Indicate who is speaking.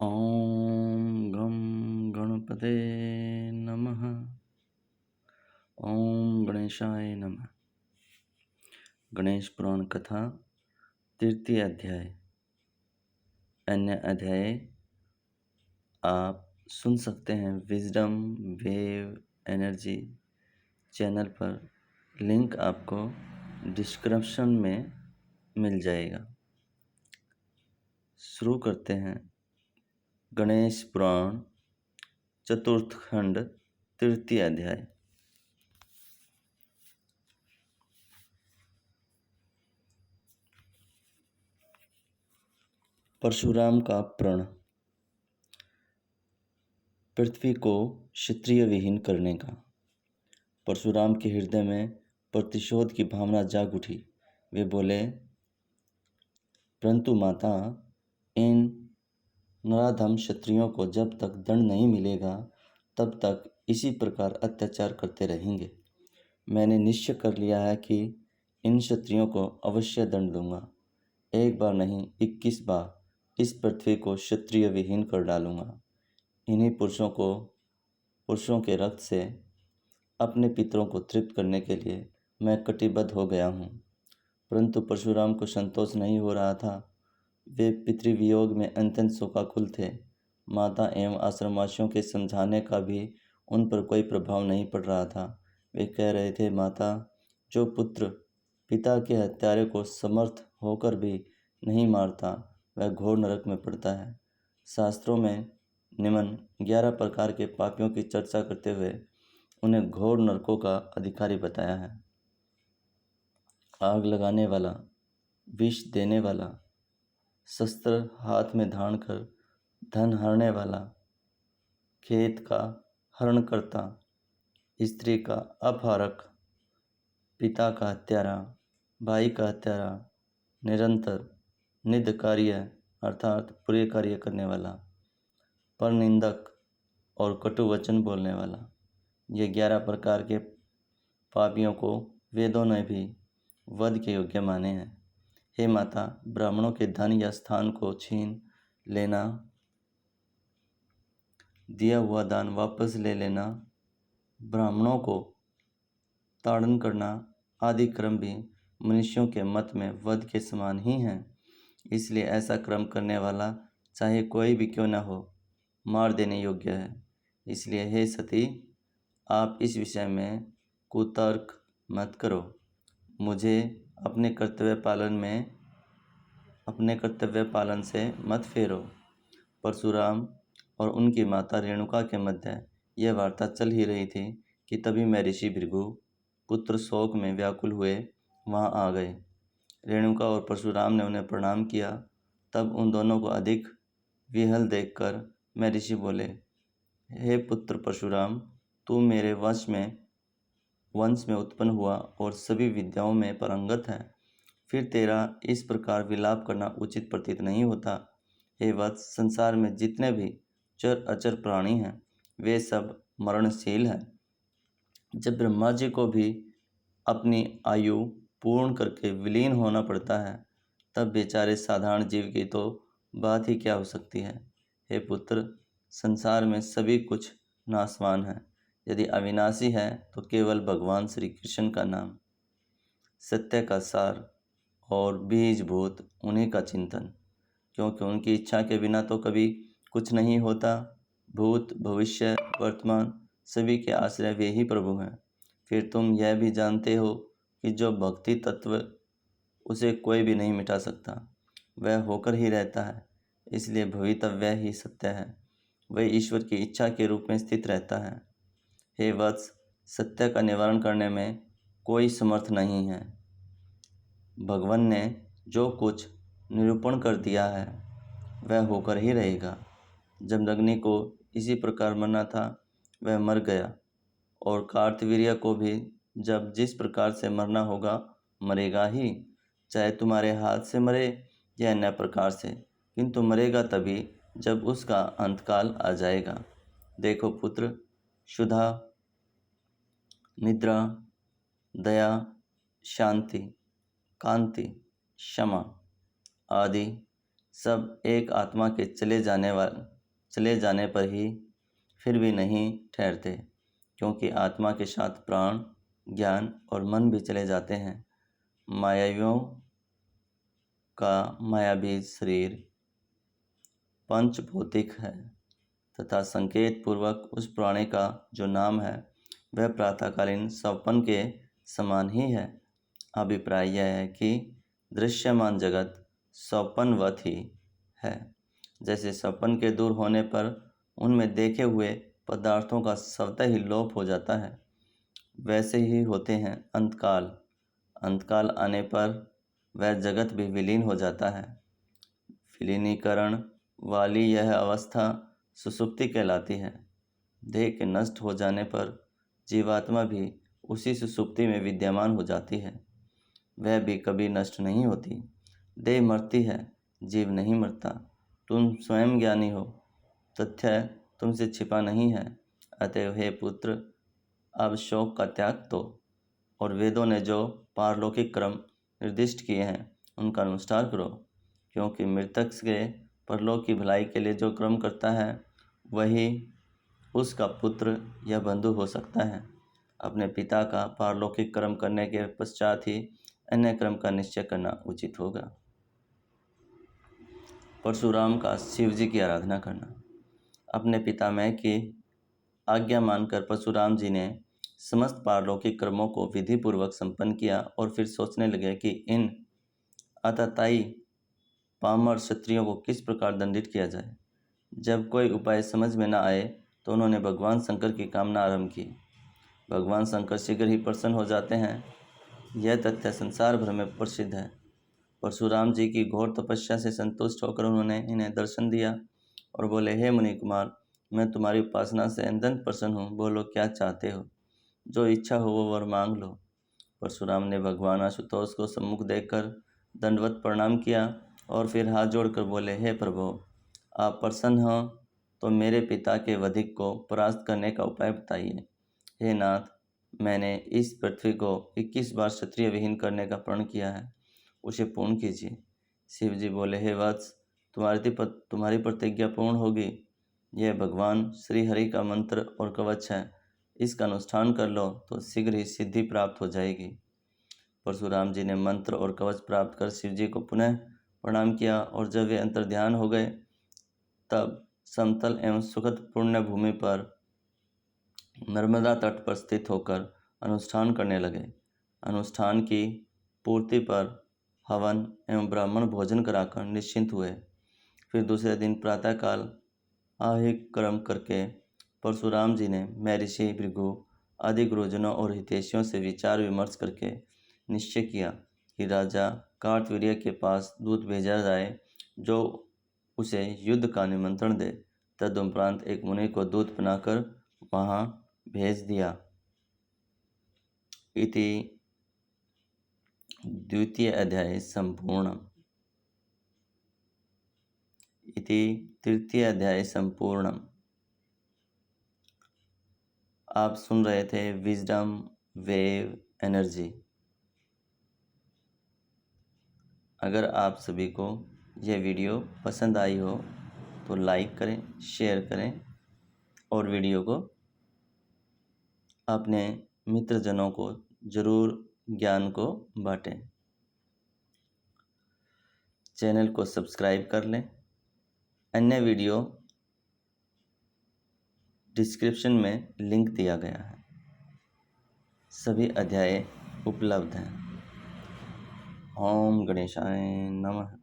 Speaker 1: ॐ गं गणपते नमः। ॐ गणेशाय नमः। गणेश पुराण कथा तृतीय अध्याय। अन्य अध्याय आप सुन सकते हैं विजडम वेव एनर्जी चैनल पर। लिंक आपको डिस्क्रिप्शन में मिल जाएगा। शुरू करते हैं। गणेश पुराण चतुर्थ खंड तृतीय अध्याय। परशुराम का प्रण। पृथ्वी को क्षत्रिय विहीन करने का। परशुराम के हृदय में प्रतिशोध की भावना जाग उठी। वे बोले, परंतु माता, इन नराधम क्षत्रियों को जब तक दंड नहीं मिलेगा तब तक इसी प्रकार अत्याचार करते रहेंगे। मैंने निश्चय कर लिया है कि इन क्षत्रियों को अवश्य दंड दूंगा। एक बार नहीं 21 बार इस पृथ्वी को क्षत्रिय विहीन कर डालूंगा। इन्हीं पुरुषों के रक्त से अपने पितरों को तृप्त करने के लिए मैं कटिबद्ध हो गया हूँ। परंतु परशुराम को संतोष नहीं हो रहा था। वे पितृवियोग में अत्यंत शोकाकुल थे। माता एवं आश्रमवासियों के समझाने का भी उन पर कोई प्रभाव नहीं पड़ रहा था। वे कह रहे थे, माता, जो पुत्र पिता के हत्यारे को समर्थ होकर भी नहीं मारता वह घोर नरक में पड़ता है। शास्त्रों में निम्न 11 प्रकार के पापियों की चर्चा करते हुए उन्हें घोर नरकों का अधिकारी बताया है। आग लगाने वाला, विष देने वाला, शस्त्र हाथ में धारण कर धन हरने वाला, खेत का हरण करता, स्त्री का अपहारक, पिता का हत्यारा, भाई का हत्यारा, निरंतर निध कार्य अर्थात बुरे कार्य करने वाला, परनिंदक और कटु वचन बोलने वाला। ये 11 प्रकार के पापियों को वेदों ने भी वध के योग्य माने हैं। हे माता, ब्राह्मणों के धन या स्थान को छीन लेना, दिया हुआ दान वापस ले लेना, ब्राह्मणों को ताड़न करना आदि क्रम भी मनुष्यों के मत में वध के समान ही हैं। इसलिए ऐसा क्रम करने वाला चाहे कोई भी क्यों न हो, मार देने योग्य है। इसलिए हे सती, आप इस विषय में कुतर्क मत करो। मुझे अपने कर्तव्य पालन से मत फेरो। परशुराम और उनकी माता रेणुका के मध्य यह वार्ता चल ही रही थी कि तभी मैं ऋषि भृगु पुत्र शोक में व्याकुल हुए वहां आ गए। रेणुका और परशुराम ने उन्हें प्रणाम किया। तब उन दोनों को अधिक विहल देखकर मैं ऋषि बोले, हे पुत्र परशुराम, तू मेरे वंश में उत्पन्न हुआ और सभी विद्याओं में पारंगत है, फिर तेरा इस प्रकार विलाप करना उचित प्रतीत नहीं होता। हे वत्स, संसार में जितने भी चर अचर प्राणी हैं वे सब मरणशील हैं। जब ब्रह्मा जी को भी अपनी आयु पूर्ण करके विलीन होना पड़ता है तब बेचारे साधारण जीव की तो बात ही क्या हो सकती है। हे पुत्र, संसार में सभी कुछ नाशवान है। यदि अविनाशी है तो केवल भगवान श्री कृष्ण का नाम, सत्य का सार और बीजभूत उन्हीं का चिंतन, क्योंकि उनकी इच्छा के बिना तो कभी कुछ नहीं होता। भूत भविष्य वर्तमान सभी के आश्रय वे ही प्रभु हैं। फिर तुम यह भी जानते हो कि जो भक्ति तत्व उसे कोई भी नहीं मिटा सकता, वह होकर ही रहता है, इसलिए भवितव्य ही सत्य है। वह ईश्वर की इच्छा के रूप में स्थित रहता है। हे वत्स, सत्य का निवारण करने में कोई समर्थ नहीं है। भगवान ने जो कुछ निरूपण कर दिया है वह होकर ही रहेगा। जब अग्नि को इसी प्रकार मरना था वह मर गया, और कार्तवीर्य को भी जब जिस प्रकार से मरना होगा मरेगा ही, चाहे तुम्हारे हाथ से मरे या अन्य प्रकार से, किंतु मरेगा तभी जब उसका अंतकाल आ जाएगा। देखो पुत्र, शुद्धा, निद्रा, दया, शांति, कांति, क्षमा आदि सब एक आत्मा के चले जाने पर ही फिर भी नहीं ठहरते, क्योंकि आत्मा के साथ प्राण, ज्ञान और मन भी चले जाते हैं। मायावियों का मायावी शरीर पंचभौतिक है तथा संकेत पूर्वक उस प्राणी का जो नाम है वह प्रातःकालीन स्वप्न के समान ही है। अभिप्राय यह है कि दृश्यमान जगत स्वप्नवत ही है। जैसे स्वप्न के दूर होने पर उनमें देखे हुए पदार्थों का स्वतः ही लोप हो जाता है, वैसे ही होते हैं अंतकाल। अंतकाल आने पर वह जगत भी विलीन हो जाता है। विलीनीकरण वाली यह अवस्था सुषुप्ति कहलाती है। देह के नष्ट हो जाने पर जीवात्मा भी उसी सुषुप्ति में विद्यमान हो जाती है। वह भी कभी नष्ट नहीं होती। देह मरती है, जीव नहीं मरता। तुम स्वयं ज्ञानी हो, तथ्य तुमसे छिपा नहीं है। अतएव हे पुत्र, अब शोक का त्याग दो और वेदों ने जो पारलौकिक क्रम निर्दिष्ट किए हैं उनका अनुष्ठान करो, क्योंकि मृतक के परलोक की भलाई के लिए जो क्रम करता है वही उसका पुत्र या बंधु हो सकता है। अपने पिता का पारलौकिक कर्म करने के पश्चात ही अन्य कर्म का निश्चय करना उचित होगा। परशुराम का शिव जी की आराधना करना। अपने पितामह की आज्ञा मानकर परशुराम जी ने समस्त पारलौकिक कर्मों को विधि पूर्वक संपन्न किया और फिर सोचने लगे कि इन आतताई पामर क्षत्रियों को किस प्रकार दंडित किया जाए। जब कोई उपाय समझ में न आए तो उन्होंने भगवान शंकर की कामना आरंभ की। भगवान शंकर शीघ्र ही प्रसन्न हो जाते हैं। यह तथ्य संसार भर में प्रसिद्ध है। परशुराम जी की घोर तपस्या से संतुष्ट होकर उन्होंने इन्हें दर्शन दिया और बोले, हे मुनि कुमार, मैं तुम्हारी उपासना से अत्यंत प्रसन्न हूँ। बोलो, क्या चाहते हो? जो इच्छा हो वो वर मांग लो। परशुराम ने भगवान आशुतोष को सम्मुख देखकर दंडवत प्रणाम किया और फिर हाथ जोड़कर बोले, हे प्रभु, आप प्रसन्न हो तो मेरे पिता के वधिक को परास्त करने का उपाय बताइए। हे नाथ, मैंने इस पृथ्वी को 21 बार क्षत्रिय विहीन करने का प्रण किया है, उसे पूर्ण कीजिए। शिव जी बोले, हे वत्स, तुम्हारी प्रतिज्ञा पूर्ण होगी। यह भगवान श्री हरि का मंत्र और कवच है, इसका अनुष्ठान कर लो तो शीघ्र ही सिद्धि प्राप्त हो जाएगी। परशुराम जी ने मंत्र और कवच प्राप्त कर शिव जी को पुनः प्रणाम किया और जब वे अंतर्ध्यान हो गए तब समतल एवं सुखद पुण्य भूमि पर नर्मदा तट पर स्थित होकर अनुष्ठान करने लगे। अनुष्ठान की पूर्ति पर हवन एवं ब्राह्मण भोजन कराकर निश्चिंत हुए। फिर दूसरे दिन प्रातःकाल आहिक कर्म करके परशुराम जी ने महर्षि भृगु आदि गुरुजनों और हितैषियों से विचार विमर्श करके निश्चय किया कि राजा कार्तवीर्य के पास दूत भेजा जाए जो उसे युद्ध का निमंत्रण दे। तदुपरांत एक मुनि को दूत बनाकर वहां भेज दिया। इति द्वितीय अध्याय संपूर्णम्। इति तृतीय अध्याय संपूर्णम्। आप सुन रहे थे विजडम वेव एनर्जी। अगर आप सभी को यह वीडियो पसंद आई हो तो लाइक करें, शेयर करें और वीडियो को अपने मित्रजनों को ज़रूर ज्ञान को बांटें। चैनल को सब्सक्राइब कर लें। अन्य वीडियो डिस्क्रिप्शन में लिंक दिया गया है। सभी अध्याय उपलब्ध हैं। ओम गणेशाय नमः।